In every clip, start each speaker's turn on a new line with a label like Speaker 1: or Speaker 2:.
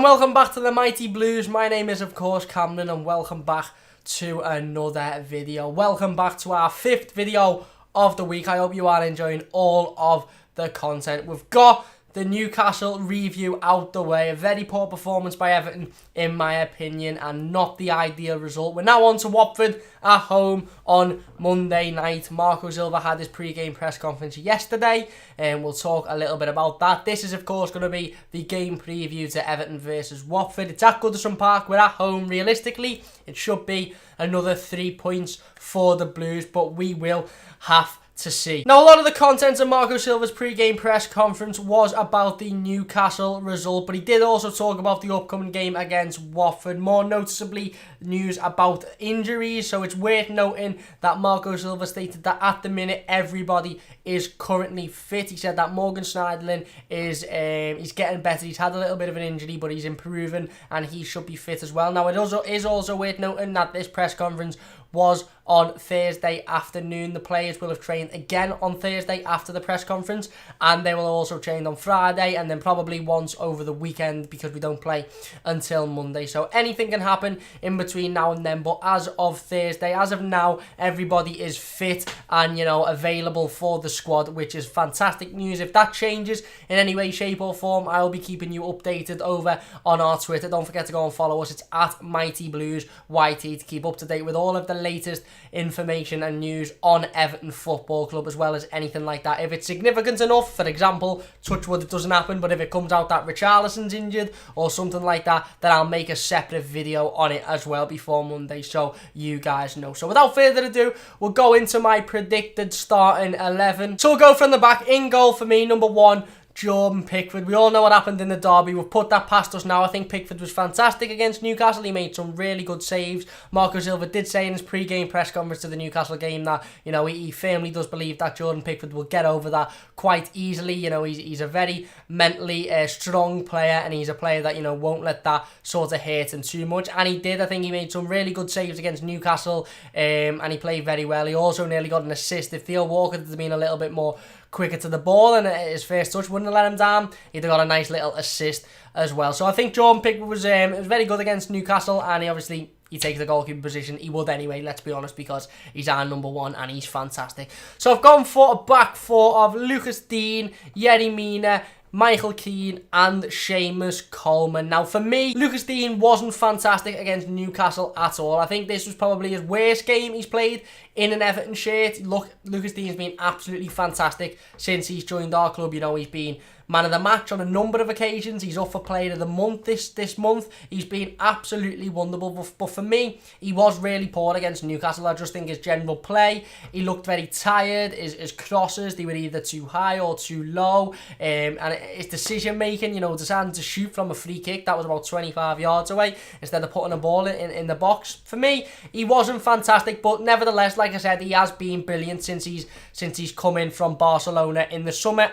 Speaker 1: welcome back to the Mighty Blues. My name is, of course, Cameron, and welcome back to another video. Welcome back to our 5th video of the week. I hope you are enjoying all of the content. We've got the Newcastle review out the way. A very poor performance by Everton, in my opinion, and not the ideal result. We're now on to Watford at home on Monday night. Marco Silva had his pre-game press conference yesterday, and we'll talk a little bit about that. This is, of course, going to be the game preview to Everton versus Watford. It's at Goodison Park. We're at home. Realistically, it should be another 3 points for the Blues, but we will have to see. Now, a lot of the content of Marco Silva's pre-game press conference was about the Newcastle result, but he did also talk about the upcoming game against Watford, more noticeably news about injuries. So it's worth noting that Marco Silva stated that at the minute everybody is currently fit. He said that Morgan Schneiderlin is he's getting better. He's had a little bit of an injury, but he's improving and he should be fit as well. Now, it is also worth noting that this press conference was on Thursday afternoon. The players will have trained again on Thursday after the press conference, and they will also train on Friday, and then probably once over the weekend because we don't play until Monday. So anything can happen in between now and then, but as of Thursday, as of now, everybody is fit and, you know, available for the squad, which is fantastic news. If that changes in any way, shape or form, I will be keeping you updated over on our Twitter. Don't forget to go and follow us. It's at Mighty Blues YT to keep up to date with all of the latest information and news on Everton Football Club, as well as anything like that. If it's significant enough, for example, touch wood it doesn't happen, but if it comes out that Richarlison's injured or something like that, then I'll make a separate video on it as well before Monday, so you guys know. So without further ado, we'll go into my predicted starting 11. So we'll go from the back. In goal for me, number 1, Jordan Pickford. We all know what happened in the derby. We've put that past us now. I think Pickford was fantastic against Newcastle. He made some really good saves. Marco Silva did say in his pre-game press conference to the Newcastle game that, you know, he firmly does believe that Jordan Pickford will get over that quite easily. You know, he's a very mentally strong player, and he's a player that, you know, won't let that sort of hurt him too much. And he did. I think he made some really good saves against Newcastle, and he played very well. He also nearly got an assist. If Theo Walker had been a little bit more quicker to the ball, and his first touch wouldn't have let him down, he'd have got a nice little assist as well. So I think Jordan Pickford was very good against Newcastle, and he takes the goalkeeper position. He would anyway, let's be honest, because he's our number 1 and he's fantastic. So I've gone for a back 4 of Lucas Digne, Yerry Mina, Michael Keane and Seamus Coleman. Now, for me, Lucas Digne wasn't fantastic against Newcastle at all. I think this was probably his worst game he's played in an Everton shirt. Look, Lucas Digne's been absolutely fantastic since he's joined our club. You know, he's been man of the match on a number of occasions. He's up for player of the month this month. He's been absolutely wonderful. But for me, he was really poor against Newcastle. I just think his general play, he looked very tired. His crosses, they were either too high or too low. And his decision making, you know, deciding to shoot from a free kick that was about 25 yards away instead of putting a ball in the box. For me, he wasn't fantastic, but nevertheless, like I said, he has been brilliant since he's come in from Barcelona in the summer.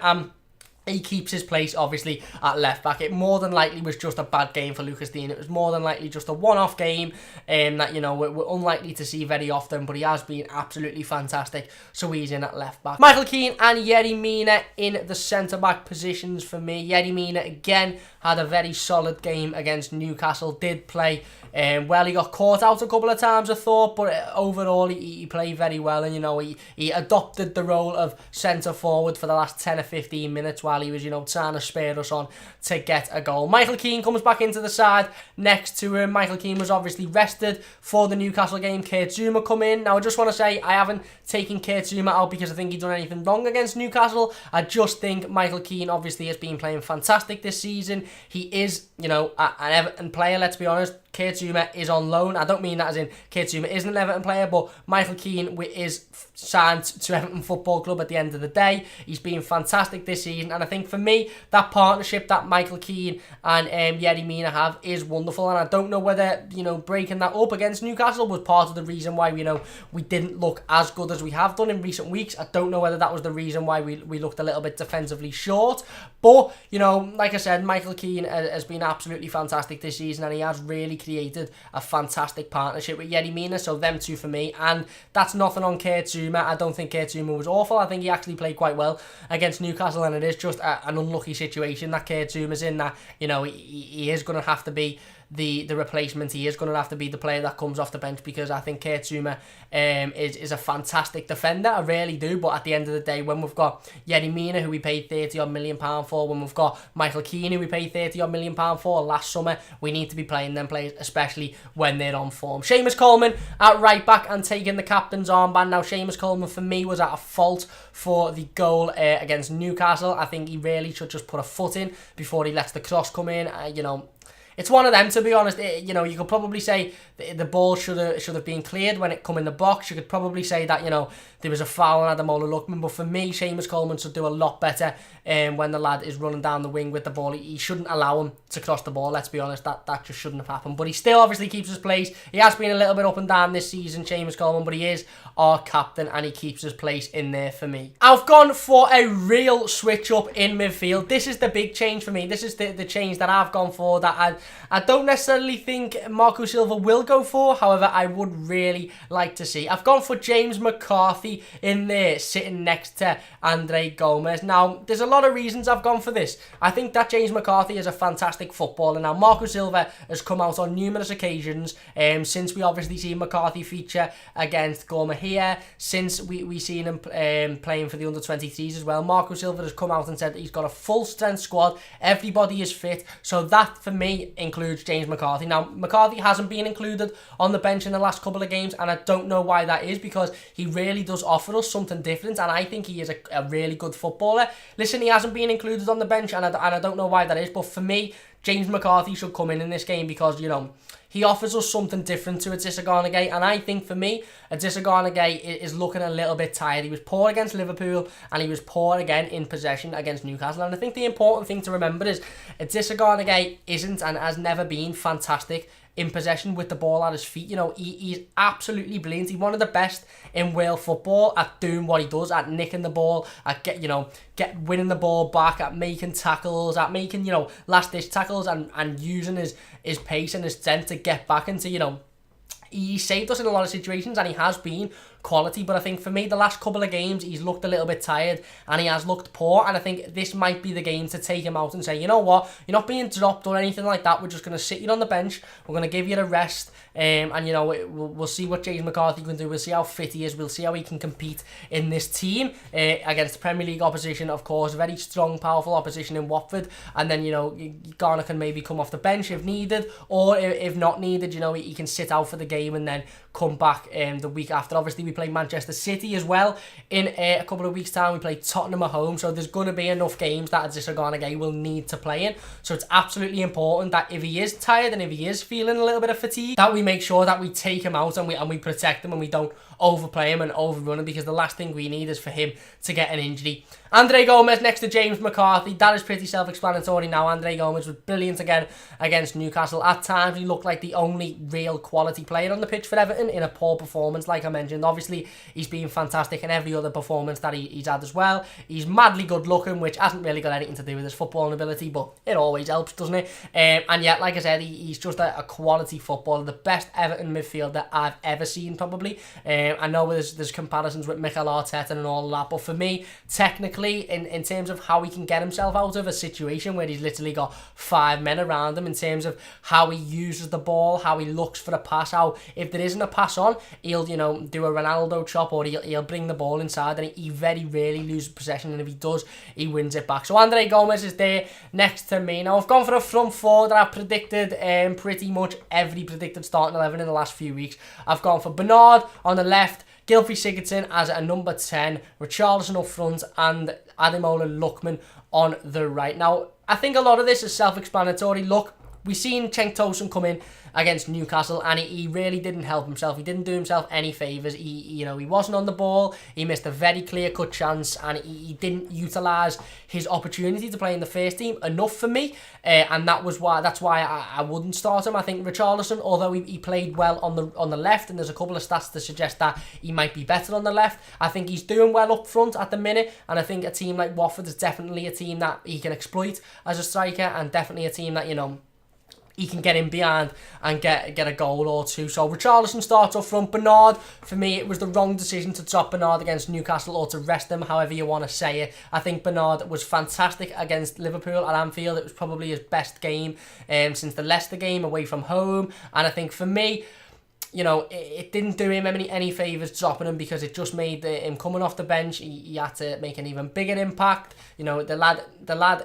Speaker 1: He keeps his place, obviously, at left back. It more than likely was just a bad game for Lucas Digne. It was more than likely just a one-off game that, you know, we're unlikely to see very often, but he has been absolutely fantastic, so he's in at left back. Michael Keane and Yerry Mina in the centre-back positions for me. Yerry Mina, again, had a very solid game against Newcastle, did play well. He got caught out a couple of times, I thought, but overall, he played very well, and, you know, he adopted the role of centre-forward for the last 10 or 15 minutes while he was, you know, trying to spare us on to get a goal. Michael Keane comes back into the side next to him. Michael Keane was obviously rested for the Newcastle game. Kurt Zouma come in. Now, I just want to say I haven't taken Kurt Zouma out because I think he's done anything wrong against Newcastle. I just think Michael Keane obviously has been playing fantastic this season. He is, you know, an Everton player, let's be honest. Kurt Zouma is on loan. I don't mean that as in Kurt Zouma isn't an Everton player, but Michael Keane is signed to Everton Football Club at the end of the day. He's been fantastic this season, and I think for me, that partnership that Michael Keane and Yerry Mina have is wonderful, and I don't know whether, you know, breaking that up against Newcastle was part of the reason why, you know, we didn't look as good as we have done in recent weeks. I don't know whether that was the reason why we looked a little bit defensively short, but, you know, like I said, Michael Keane has been absolutely fantastic this season, and he has really created a fantastic partnership with Yerry Mina, so them two for me. And that's nothing on Kurt Zouma. I don't think Kurt Zouma was awful. I think he actually played quite well against Newcastle, and it is just an unlucky situation that Kurt Zouma's in, that, you know, he is going to have to be the replacement. He is going to have to be the player that comes off the bench, because I think Kurt Zouma is a fantastic defender. I really do. But at the end of the day, when we've got Yerry Mina, who we paid £30-odd million for, when we've got Michael Keane, who we paid £30-odd million for last summer, we need to be playing them players, especially when they're on form. Seamus Coleman at right back and taking the captain's armband. Now, Seamus Coleman for me was at a fault for the goal against Newcastle. I think he really should just put a foot in before he lets the cross come in. You know, it's one of them, to be honest. You know, you could probably say the ball should have been cleared when it come in the box. You could probably say that, you know, there was a foul on Ademola Lookman. But for me, Seamus Coleman should do a lot better when the lad is running down the wing with the ball. He shouldn't allow him to cross the ball, let's be honest. That just shouldn't have happened. But he still obviously keeps his place. He has been a little bit up and down this season, Seamus Coleman, but he is our captain and he keeps his place in there for me. I've gone for a real switch up in midfield. This is the big change for me. This is the change that I've gone for, that I don't necessarily think Marco Silva will go for. However, I would really like to see. I've gone for James McCarthy in there, sitting next to Andre Gomez. Now, there's a lot of reasons I've gone for this. I think that James McCarthy is a fantastic footballer. Now, Marco Silva has come out on numerous occasions since we obviously see McCarthy feature against Gor Mahia, since we seen him playing for the under-23s as well. Marco Silva has come out and said that he's got a full-strength squad. Everybody is fit. So that, for me, includes James McCarthy. Now, McCarthy hasn't been included on the bench in the last couple of games, and I don't know why that is, because he really does offer us something different, and I think he is a really good footballer. Listen, he hasn't been included on the bench, and I don't know why that is, but for me, James McCarthy should come in this game, because, you know, he offers us something different to Idrissa Gana Gueye, and I think for me, Idrissa Gana Gueye is looking a little bit tired. He was poor against Liverpool, and he was poor again in possession against Newcastle. And I think the important thing to remember is Idrissa Gana Gueye isn't and has never been fantastic in possession with the ball at his feet. You know, he's absolutely brilliant. He's one of the best in world football at doing what he does, at nicking the ball, at winning the ball back, at making tackles, at making, you know, last ditch tackles, and using his pace and his strength to get back into, you know, he saved us in a lot of situations, and he has been quality. But I think for me, the last couple of games, he's looked a little bit tired and he has looked poor, and I think this might be the game to take him out and say, you know what, you're not being dropped or anything like that. We're just going to sit you on the bench. We're going to give you a rest, and, you know, we'll see what James McCarthy can do. We'll see how fit he is. We'll see how he can compete in this team against Premier League opposition, of course, very strong, powerful opposition in Watford. And then, you know, Garner can maybe come off the bench if needed, or if not needed, you know, he can sit out for the game and then come back the week after. Obviously, we play Manchester City as well in a couple of weeks' time. We play Tottenham at home, so there's going to be enough games that Idrissa Gana Gueye will need to play in. So it's absolutely important that if he is tired and if he is feeling a little bit of fatigue, that we make sure that we take him out and we protect him and we don't overplay him and overrun him, because the last thing we need is for him to get an injury. Andre Gomez next to James McCarthy. That is pretty self-explanatory now. Andre Gomez was brilliant again against Newcastle. At times, he looked like the only real quality player on the pitch for Everton in a poor performance, like I mentioned. Obviously, he's been fantastic in every other performance that he's had as well. He's madly good looking, which hasn't really got anything to do with his footballing ability, but it always helps, doesn't it? And yet, like I said, he's just a quality footballer, the best Everton midfielder I've ever seen, probably. I know there's comparisons with Mikel Arteta and all that, but for me, technically, in terms of how he can get himself out of a situation where he's literally got 5 men around him, in terms of how he uses the ball, how he looks for a pass, how if there isn't a pass on, he'll, you know, do a Ronaldo chop, or he'll bring the ball inside, and he very rarely loses possession, and if he does, he wins it back. So Andre Gomez is there next to me. Now, I've gone for a front four that I've predicted pretty much every predicted starting 11 in the last few weeks. I've gone for Bernard on the left, Gylfi Sigurdsson as a number 10, Richarlison up front, and Ademola Lookman on the right. Now, I think a lot of this is self-explanatory. Look, we've seen Cenk Tosun come in against Newcastle, and he really didn't help himself. He didn't do himself any favours. He wasn't on the ball. He missed a very clear-cut chance, and he didn't utilise his opportunity to play in the first team enough for me, and that's why I wouldn't start him. I think Richarlison, although he played well on the left, and there's a couple of stats to suggest that he might be better on the left, I think he's doing well up front at the minute, and I think a team like Watford is definitely a team that he can exploit as a striker, and definitely a team that, you know, he can get in behind and get a goal or two. So Richarlison starts up front. Bernard, for me, it was the wrong decision to drop Bernard against Newcastle or to rest him, however you want to say it. I think Bernard was fantastic against Liverpool at Anfield. It was probably his best game since the Leicester game away from home. And I think for me, you know, it didn't do him any favours dropping him, because it just made him coming off the bench. He had to make an even bigger impact. You know, the lad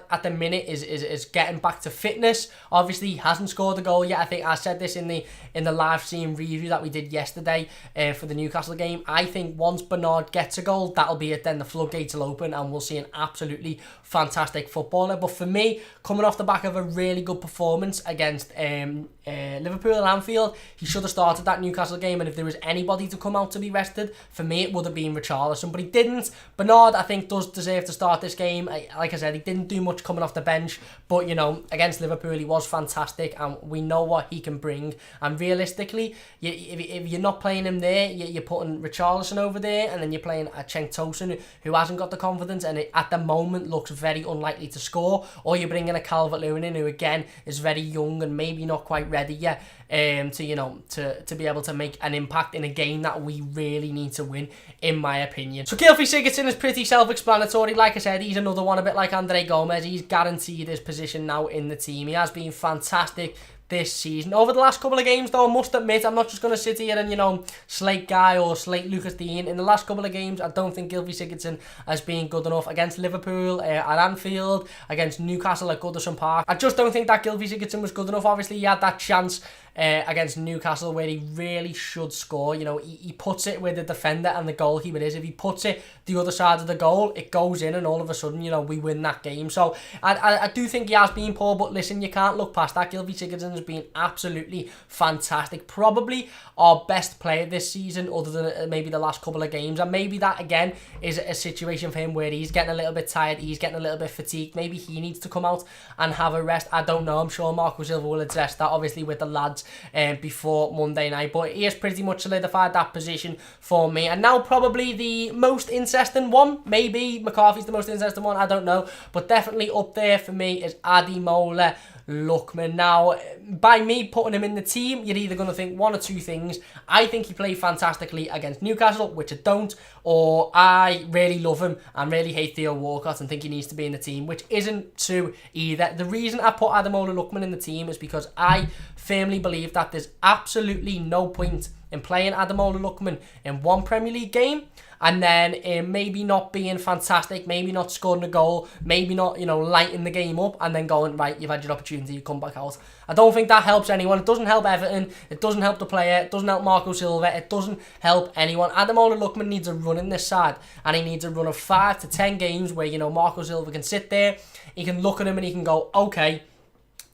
Speaker 1: at the minute is getting back to fitness. Obviously, he hasn't scored a goal yet. I think I said this in the live stream review that we did yesterday for the Newcastle game. I think once Bernard gets a goal, that'll be it. Then the floodgates will open and we'll see an absolutely fantastic footballer. But for me, coming off the back of a really good performance against Liverpool at Anfield, he should have started that Newcastle game, and if there was anybody to come out to be rested, for me it would have been Richarlison, but he didn't. Bernard, I think, does deserve to start this game. Like I said, he didn't do much coming off the bench, but you know, against Liverpool he was fantastic, and we know what he can bring. And realistically, if you're not playing him there, you're putting Richarlison over there, and then you're playing a Cenk Tosun who hasn't got the confidence and at the moment looks very unlikely to score, or you're bringing a Calvert-Lewin in who again is very young and maybe not quite ready yet to be able to make an impact in a game that we really need to win, in my opinion. So Gylfi Sigurdsson is pretty self-explanatory. Like I said, he's another one a bit like Andre Gomez. He's guaranteed his position now in the team. He has been fantastic this season. Over the last couple of games, though, I must admit, I'm not just going to sit here and, you know, slate Guy or slate Lucas Dean. In the last couple of games, I don't think Gylfi Sigurdsson has been good enough. Against Liverpool at Anfield, against Newcastle at Goodison Park, I just don't think that Gylfi Sigurdsson was good enough. Obviously, he had that chance against Newcastle where he really should score. You know, he puts it where the defender and the goalkeeper is. If he puts it the other side of the goal, it goes in, and all of a sudden, you know, we win that game. So I do think he has been poor, but listen, you can't look past that. Gylfi Sigurdsson has been absolutely fantastic. Probably our best player this season, other than maybe the last couple of games. And maybe that again is a situation for him where he's getting a little bit tired, he's getting a little bit fatigued. Maybe he needs to come out and have a rest. I don't know. I'm sure Marco Silva will address that, obviously, with the lads before Monday night, but he has pretty much solidified that position for me. And now probably the most interesting one, maybe McCarthy's the most interesting one, I don't know, but definitely up there for me is Ademola Lookman. Now, by me putting him in the team, you're either going to think one or two things. I think he played fantastically against Newcastle, which I don't, or I really love him and really hate Theo Walcott and think he needs to be in the team, which isn't true either. The reason I put Ademola Lookman in the team is because I firmly believe that there's absolutely no point in playing Ademola Lookman in one Premier League game and then maybe not being fantastic, maybe not scoring a goal, maybe not, you know, lighting the game up, and then going, right, you've had your opportunity, you come back out. I don't think that helps anyone. It doesn't help Everton, it doesn't help the player, it doesn't help Marco Silva, it doesn't help anyone. Ademola Lookman needs a run in this side, and he needs a run of 5 to 10 games where, you know, Marco Silva can sit there, he can look at him and he can go, okay,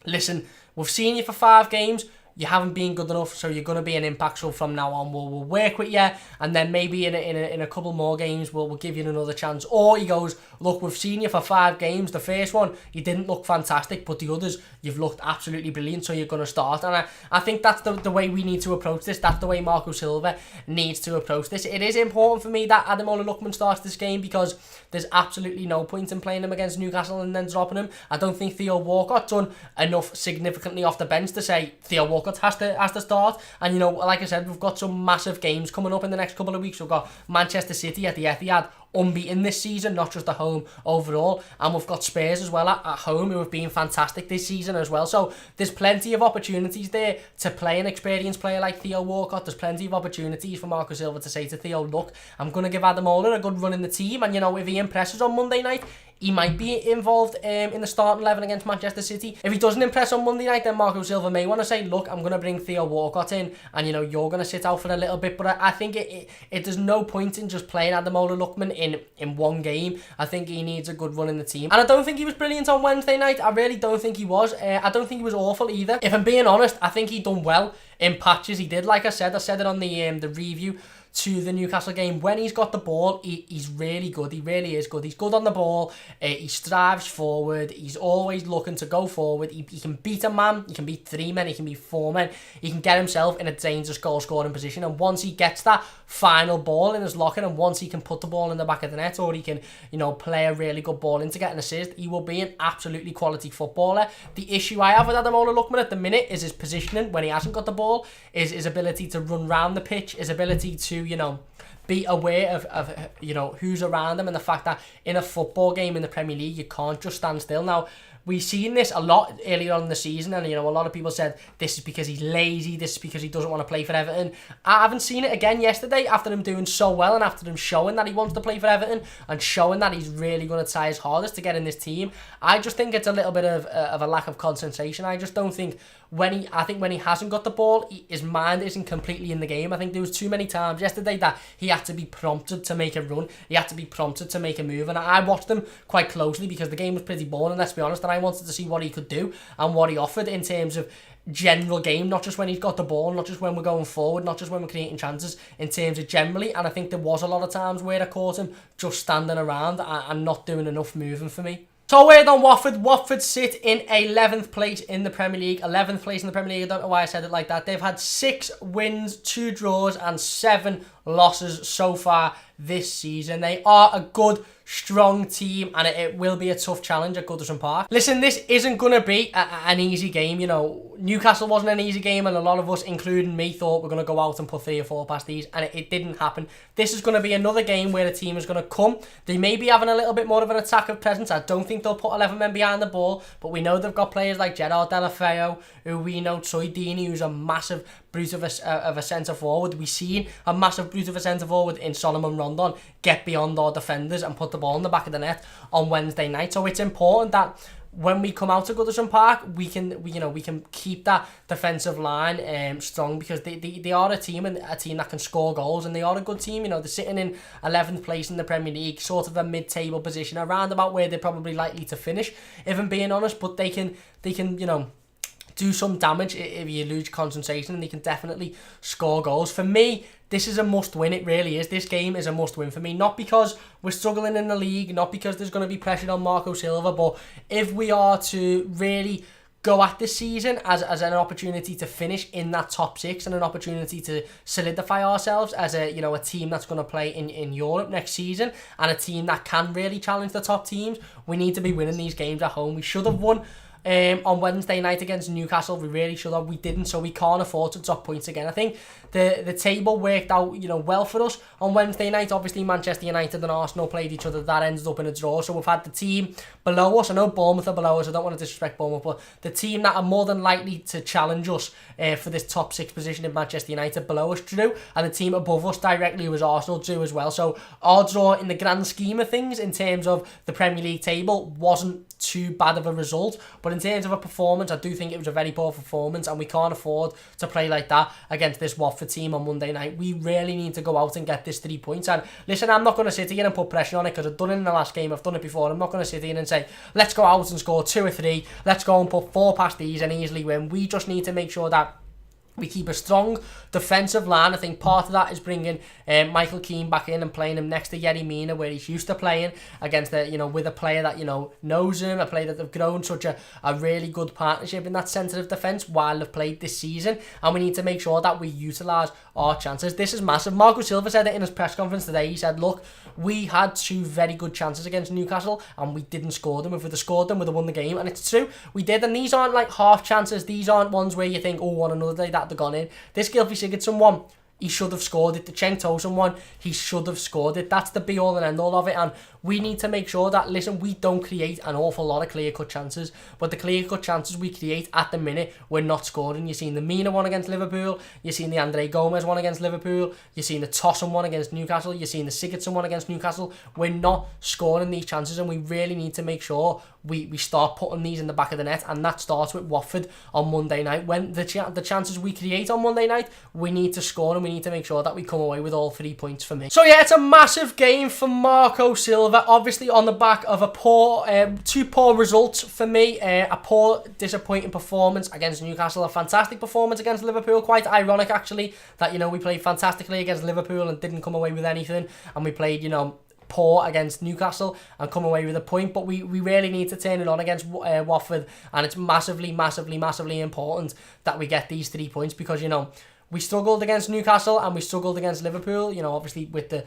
Speaker 1: listen, we've seen you for 5 games, you haven't been good enough, so you're going to be an impact sub from now on. We'll work with you, and then maybe in a couple more games, we'll give you another chance. Or he goes, look, we've seen you for 5 games. The first one, you didn't look fantastic, but the others, you've looked absolutely brilliant, so you're going to start. And I think that's the way we need to approach this. That's the way Marco Silva needs to approach this. It is important for me that Ademola Lookman starts this game, because there's absolutely no point in playing him against Newcastle and then dropping him. I don't think Theo Walcott done enough significantly off the bench to say Theo Walcott has to start. And, you know, like I said, we've got some massive games coming up in the next couple of weeks. We've got Manchester City at the Etihad, unbeaten this season, not just at home overall, and we've got Spurs as well at home, who have been fantastic this season as well. So there's plenty of opportunities there to play an experienced player like Theo Walcott. There's plenty of opportunities for Marco Silva to say to Theo, look, I'm going to give Ademola a good run in the team, and, you know, if he impresses on Monday night, he might be involved in the starting 11 against Manchester City. If he doesn't impress on Monday night, then Marco Silva may want to say, look, I'm going to bring Theo Walcott in, and, you know, you're going to sit out for a little bit. But I think there's no point in just playing Ademola Lookman in one game. I think he needs a good run in the team. And I don't think he was brilliant on Wednesday night. I really don't think he was. I don't think he was awful either. If I'm being honest, I think he done well in patches. He did, like I said it on the review to the Newcastle game. When he's got the ball, he's really good. He really is good. He's good on the ball. He strives forward. He's always looking to go forward. He can beat a man. He can beat 3 men. He can beat 4 men. He can get himself in a dangerous goal-scoring position. And once he gets that final ball in his locker, and once he can put the ball in the back of the net, or he can, play a really good ball in to get an assist, he will be an absolutely quality footballer. The issue I have with Ademola Lookman at the minute is his positioning when he hasn't got the ball, is his ability to run around the pitch, his ability to, be aware of who's around him, and the fact that in a football game in the Premier League, you can't just stand still. Now, we've seen this a lot earlier on in the season, and a lot of people said this is because he's lazy, this is because he doesn't want to play for Everton. I haven't seen it again yesterday after him doing so well, and after him showing that he wants to play for Everton and showing that he's really going to try his hardest to get in this team. I just think it's a little bit of a lack of concentration. I just don't think when he hasn't got the ball, his mind isn't completely in the game. I think there was too many times yesterday that he had to be prompted to make a run. He had to be prompted to make a move. And I watched him quite closely because the game was pretty boring, let's be honest. And I wanted to see what he could do and what he offered in terms of general game, not just when he's got the ball, not just when we're going forward, not just when we're creating chances, in terms of generally. And I think there was a lot of times where I caught him just standing around and not doing enough moving for me. So a word on Watford. Watford sit in 11th place in the Premier League. 11th place in the Premier League. I don't know why I said it like that. They've had 6 wins, 2 draws and 7 losses so far this season. They are a good, strong team, and it will be a tough challenge at Goodison Park. Listen, this isn't going to be an easy game. Newcastle wasn't an easy game, and a lot of us, including me, thought we're going to go out and put 3 or 4 past these, and it didn't happen. This is going to be another game where the team is going to come. They may be having a little bit more of an attacking presence. I don't think they'll put 11 men behind the ball, but we know they've got players like Gerard Deulofeu, who we know, Troy Deeney, who's a massive brute of a centre forward. We've seen a massive brute of a centre forward in Solomon Rondon get beyond our defenders and put the ball in the back of the net on Wednesday night. So it's important that when we come out to Goodison Park, we can keep that defensive line strong, because they are a team that can score goals, and they are a good team. They're sitting in 11th place in the Premier League, sort of a mid-table position, around about where they're probably likely to finish, if I'm being honest. But they can do some damage if you lose concentration, and they can definitely score goals. For me, this is a must-win. It really is. This game is a must-win for me. Not because we're struggling in the league, not because there's going to be pressure on Marco Silva, but if we are to really go at this season as an opportunity to finish in that top 6 and an opportunity to solidify ourselves as a team that's going to play in Europe next season, and a team that can really challenge the top teams, we need to be winning these games at home. We should have won on Wednesday night against Newcastle. We really should have. We didn't, so we can't afford to drop points again. I think the table worked out well for us on Wednesday night. Obviously Manchester United and Arsenal played each other. That ended up in a draw, so we've had the team below us. I know Bournemouth are below us, I don't want to disrespect Bournemouth, but the team that are more than likely to challenge us for this top 6 position in Manchester United below us drew, and the team above us directly was Arsenal drew as well. So our draw, in the grand scheme of things, in terms of the Premier League table, wasn't too bad of a result, but in terms of a performance, I do think it was a very poor performance, and we can't afford to play like that against this Watford team on Monday night. We really need to go out and get this 3 points. And listen, I'm not going to sit here and put pressure on it, because I've done it in the last game, I've done it before. I'm not going to sit here and say, let's go out and score 2 or 3, let's go and put 4 past these and easily win. We just need to make sure that we keep a strong defensive line. I think part of that is bringing Michael Keane back in and playing him next to Yerry Mina, where he's used to playing against with a player that knows him, a player that they've grown such a really good partnership in that centre of defence while they've played this season, and we need to make sure that we utilise our chances. This is massive. Marco Silva said it in his press conference today. He said, look, we had 2 very good chances against Newcastle and we didn't score them. If we'd have scored them, we'd have won the game. And it's true, we did. And these aren't like half chances. These aren't ones where you think, oh, on another day that'd have gone in. This Gylfi Sigurdsson one, he should have scored it. The Cenk Tosun one, he should have scored it. That's the be all and end all of it. And we need to make sure that, listen, we don't create an awful lot of clear-cut chances, but the clear-cut chances we create at the minute, we're not scoring. You've seen the Mina one against Liverpool, you've seen the Andre Gomez one against Liverpool, you've seen the Tosun one against Newcastle, you've seen the Sigurdsson one against Newcastle. We're not scoring these chances, and we really need to make sure we start putting these in the back of the net, and that starts with Watford on Monday night. When the chances we create on Monday night, we need to score, and we need to make sure that we come away with all 3 points for me. So yeah, it's a massive game for Marco Silva, obviously on the back of a two poor results for me. A poor, disappointing performance against Newcastle, a fantastic performance against Liverpool. Quite ironic actually that, you know, we played fantastically against Liverpool and didn't come away with anything, and we played, you know, poor against Newcastle and come away with a point. But we really need to turn it on against Watford, and it's massively important that we get these 3 points, because, you know, we struggled against Newcastle and we struggled against Liverpool, you know, obviously with the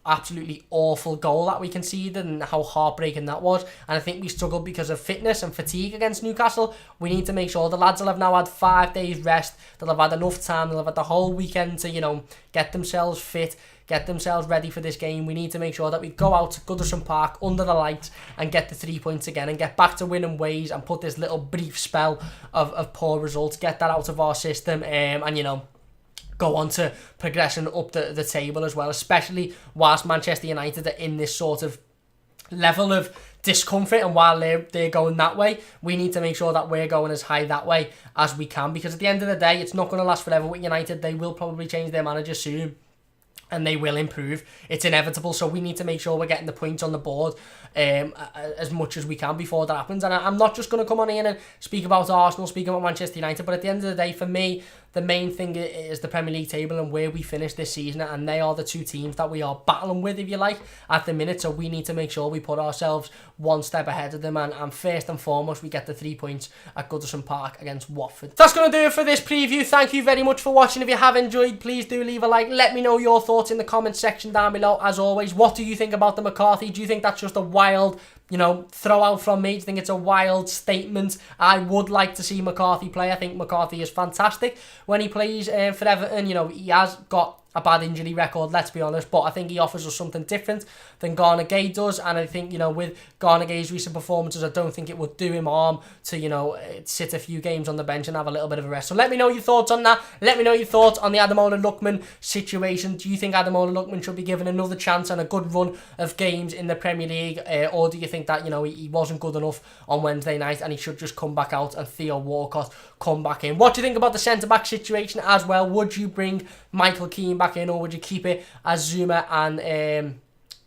Speaker 1: absolutely awful goal that we conceded and how heartbreaking that was. And I think we struggled because of fitness and fatigue against Newcastle. We need to make sure the lads will have now had 5 days rest, they'll have had enough time, they'll have had the whole weekend to, you know, get themselves fit, get themselves ready for this game. We need to make sure that we go out to Goodison Park under the lights and get the 3 points again and get back to winning ways and put this little brief spell of poor results, get that out of our system, and, you know, go on to progressing up the table as well, especially whilst Manchester United are in this sort of level of discomfort, and while they're going that way, we need to make sure that we're going as high that way as we can, because at the end of the day, it's not going to last forever with United. They will probably change their manager soon, and they will improve. It's inevitable, so we need to make sure we're getting the points on the board as much as we can before that happens. And I'm not just going to come on here and speak about Arsenal, speak about Manchester United, but at the end of the day, for me, the main thing is the Premier League table and where we finish this season, and they are the 2 teams that we are battling with, if you like, at the minute. So we need to make sure we put ourselves 1 step ahead of them, and first and foremost, we get the 3 points at Goodison Park against Watford. That's going to do it for this preview. Thank you very much for watching. If you have enjoyed, please do leave a like. Let me know your thoughts in the comment section down below. As always, what do you think about the McCarthy? Do you think that's just a wild, you know, throw out from me? Do you think it's a wild statement? I would like to see McCarthy play. I think McCarthy is fantastic when he plays for Everton. You know, he has got a bad injury record, let's be honest, but I think he offers us something different than Gana Gay does, and I think, you know, with Gana Gay's recent performances, I don't think it would do him harm to, you know, sit a few games on the bench and have a little bit of a rest. So let me know your thoughts on that. Let me know your thoughts on the Ademola Lookman situation. Do you think Ademola Lookman should be given another chance and a good run of games in the Premier League, or do you think that, you know, he wasn't good enough on Wednesday night and he should just come back out and Theo Walcott come back in? What do you think about the centre-back situation as well? Would you bring Michael Keane back in, or would you keep it as Zuma and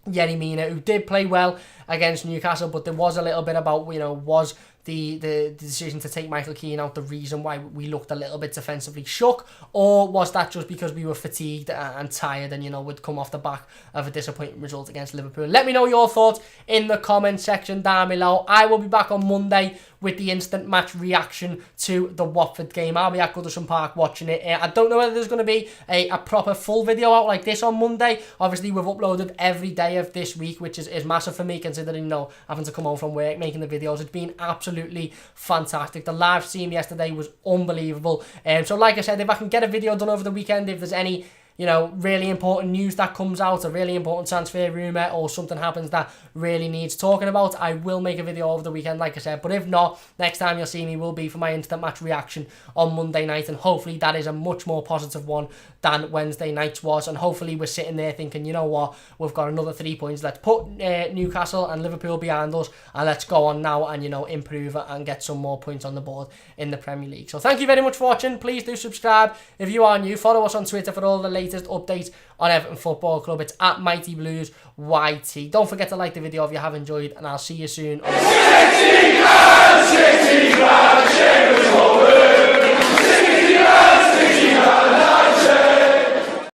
Speaker 1: Yerry Mina, who did play well against Newcastle, but there was a little bit about, you know, was the decision to take Michael Keane out the reason why we looked a little bit defensively shook, or was that just because we were fatigued and tired and, you know, would come off the back of a disappointing result against Liverpool? Let me know your thoughts in the comment section down below. I will be back on Monday with the instant match reaction to the Watford game. I'll be at Goodison Park watching it. I don't know whether there's going to be a proper full video out like this on Monday. Obviously, we've uploaded every day of this week, which is massive for me, considering, you know, having to come home from work, making the videos. It's been absolutely fantastic. The live stream yesterday was unbelievable. So like I said, if I can get a video done over the weekend, if there's any, you know, really important news that comes out, a really important transfer rumour, or something happens that really needs talking about, I will make a video over the weekend, like I said. But if not, next time you'll see me will be for my instant match reaction on Monday night, and hopefully that is a much more positive one than Wednesday night's was, and hopefully we're sitting there thinking, you know what, we've got another 3 points, let's put Newcastle and Liverpool behind us, and let's go on now and, you know, improve and get some more points on the board in the Premier League. So thank you very much for watching. Please do subscribe if you are new. Follow us on Twitter for all the latest updates on Everton Football Club. It's at Mighty Blues YT. Don't forget to like the video if you have enjoyed, and I'll see you soon.